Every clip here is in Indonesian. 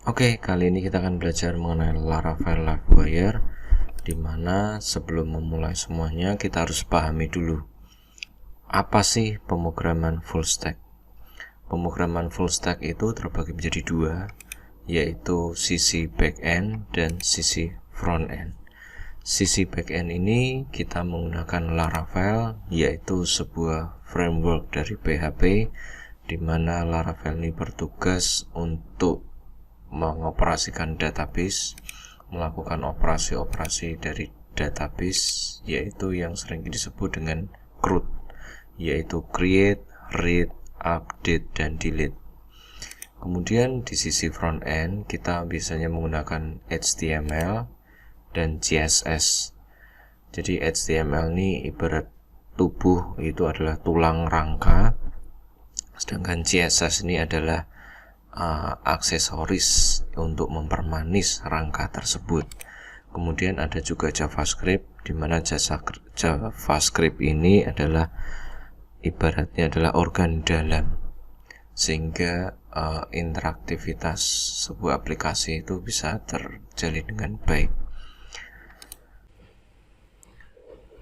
Oke, kali ini kita akan belajar mengenai Laravel Livewire, dimana sebelum memulai semuanya kita harus pahami dulu apa sih pemrograman full stack. Pemrograman full stack itu terbagi menjadi dua, yaitu sisi backend dan sisi frontend. Sisi backend ini kita menggunakan Laravel, yaitu sebuah framework dari PHP, di mana Laravel ini bertugas untuk mengoperasikan database, melakukan operasi-operasi dari database, yaitu yang sering disebut dengan CRUD, yaitu create, read, update, dan delete. Kemudian di sisi front end kita biasanya menggunakan HTML dan CSS. Jadi HTML ini ibarat tubuh, itu adalah tulang rangka, sedangkan CSS ini adalah aksesoris untuk mempermanis rangka tersebut. Kemudian ada juga JavaScript, di mana JavaScript ini adalah ibaratnya adalah organ dalam, sehingga interaktivitas sebuah aplikasi itu bisa terjalin dengan baik.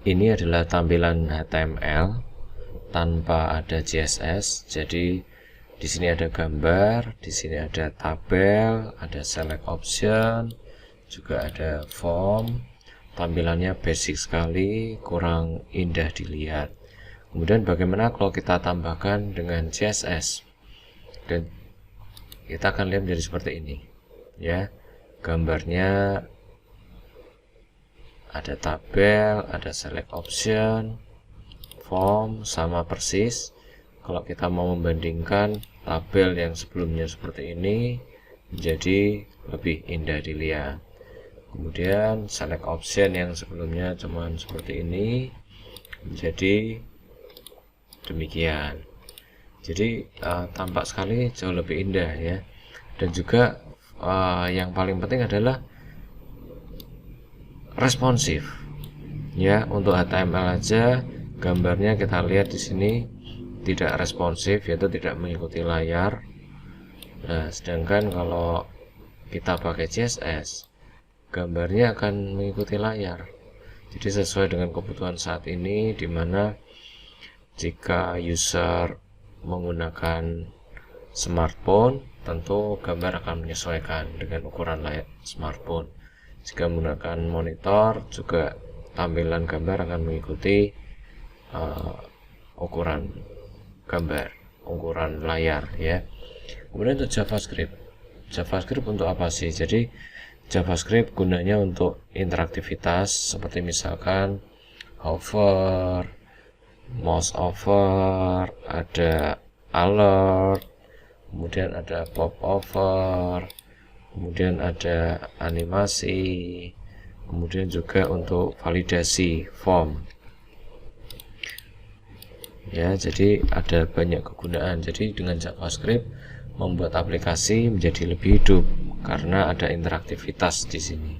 Ini adalah tampilan HTML tanpa ada CSS. Jadi di sini ada gambar, di sini ada tabel, ada select option, juga ada form. Tampilannya basic sekali, kurang indah dilihat. Kemudian bagaimana kalau kita tambahkan dengan CSS? Dan kita akan lihat menjadi seperti ini, ya. Gambarnya ada tabel, ada select option, form, sama persis. Kalau kita mau membandingkan tabel yang sebelumnya seperti ini menjadi lebih indah dilihat. Kemudian select option yang sebelumnya cuman seperti ini menjadi demikian. Jadi tampak sekali jauh lebih indah, ya. Dan juga yang paling penting adalah responsif, ya. Untuk HTML aja gambarnya kita lihat di sini tidak responsif, yaitu tidak mengikuti layar. Nah, sedangkan kalau kita pakai CSS, gambarnya akan mengikuti layar. Jadi sesuai dengan kebutuhan saat ini, di mana jika user menggunakan smartphone, tentu gambar akan menyesuaikan dengan ukuran layar smartphone. Jika menggunakan monitor, juga tampilan gambar akan mengikuti ukuran gambar, ukuran layar, ya. Kemudian untuk JavaScript untuk apa sih? Jadi JavaScript gunanya untuk interaktivitas, seperti misalkan hover, mouse over, ada alert, kemudian ada pop over, kemudian ada animasi, kemudian juga untuk validasi form, ya. Jadi ada banyak kegunaan. Jadi dengan JavaScript membuat aplikasi menjadi lebih hidup karena ada interaktivitas di sini.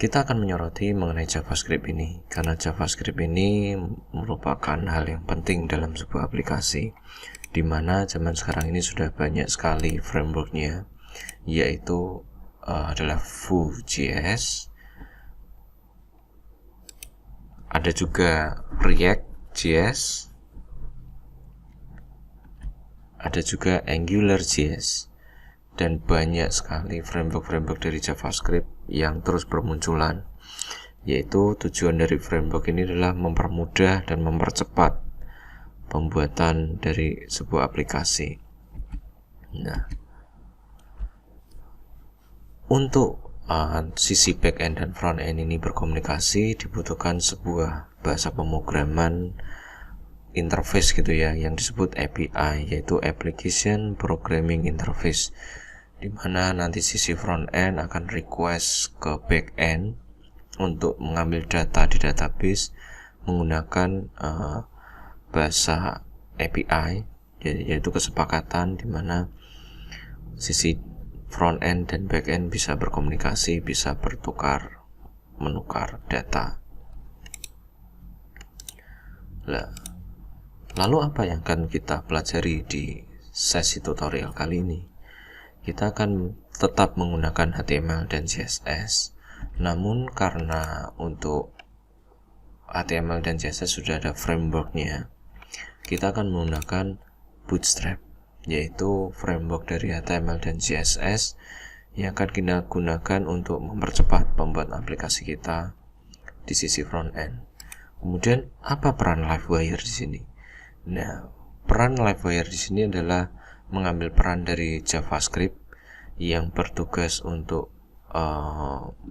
Kita akan menyoroti mengenai JavaScript ini karena JavaScript ini merupakan hal yang penting dalam sebuah aplikasi, di mana zaman sekarang ini sudah banyak sekali frameworknya, yaitu adalah Vue.js, ada juga React.js, ada juga AngularJS, dan banyak sekali framework dari JavaScript yang terus bermunculan, yaitu tujuan dari framework ini adalah mempermudah dan mempercepat pembuatan dari sebuah aplikasi. Nah, untuk sisi backend dan frontend ini berkomunikasi dibutuhkan sebuah bahasa pemrograman interface, gitu ya, yang disebut API, yaitu Application Programming Interface, di mana nanti sisi front end akan request ke back end untuk mengambil data di database menggunakan bahasa API, yaitu kesepakatan di mana sisi front end dan back end bisa berkomunikasi, bisa bertukar menukar data. Lalu apa yang akan kita pelajari di sesi tutorial kali ini? kita akan tetap menggunakan HTML dan CSS. Namun karena untuk HTML dan CSS sudah ada frameworknya, kita akan menggunakan Bootstrap, yaitu framework dari HTML dan CSS yang akan kita gunakan untuk mempercepat pembuatan aplikasi kita di sisi front end. Kemudian apa peran Livewire di sini? Nah, peran Livewire di sini adalah mengambil peran dari JavaScript yang bertugas untuk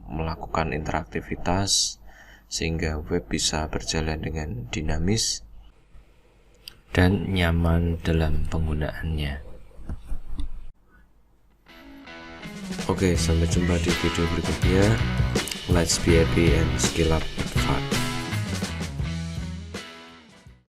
melakukan interaktivitas sehingga web bisa berjalan dengan dinamis dan nyaman dalam penggunaannya. Oke, sampai jumpa di video berikutnya. Let's be happy and skill up fun.